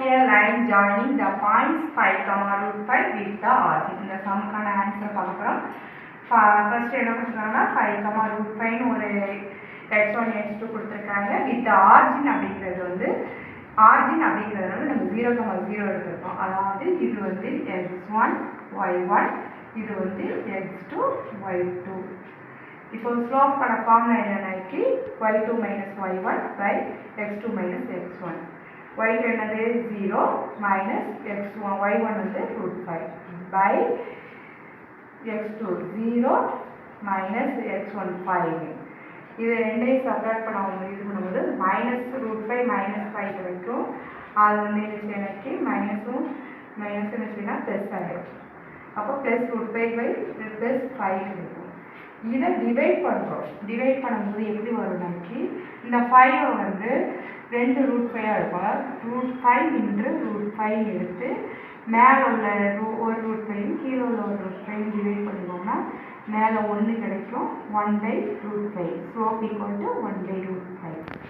a line joining the points 5, root 5 with the origin. இந்த சம்க்கான answer பார்க்குறோம். First என்ன கொடுத்துருக்காங்கன்னா 5, root 5 ஒரு x1 x2 கொடுத்துருக்காங்க. வித் ஆர்ஜின் அப்படிங்கிறது வந்து ஆர்ஜின் அப்படிங்கிறதுனால நம்ம 0, 0 எடுத்துருக்கோம். அதாவது இது வந்து x1 y1, இது வந்து x2 y2. இப்போ ஸ்லோப்போட formula என்னன்னாக்கி y2 minus y1 by x2 minus x1. y2 என்னது 0 minus x1, y1 வந்து root 5 by x2 0 minus x1 5. இது ரெண்டையும் சப்ராக்ட் பண்ணும்போது மைனஸ் ரூட் 5 minus 5 கிடைக்கும். அது வந்து என்ன எனக்கு மைனஸும் மைனஸ் என்ன செய்யலாம் ப்ளஸ் ஆகிடும். அப்போ ப்ளஸ் ரூட் 5 by ப்ளஸ் 5 கிடைக்கும். இதை டிவைட் பண்ணுறோம். டிவைட் பண்ணும்போது எப்படி வரும்னாக்கி இந்த 5 வந்து 2 ரூட் 5 இருக்கும். ரூட் 5 இன்ட்டு ரூட் 5 எடுத்து மேலே உள்ள ஒரு ரூட் 5 கீழே உள்ள ஒரு ரூட் 5 டிவைட் பண்ணிக்கோங்கன்னா மேலே 1 கிடைக்கும். 1 by root 5. Slope equal to 1 by root 5.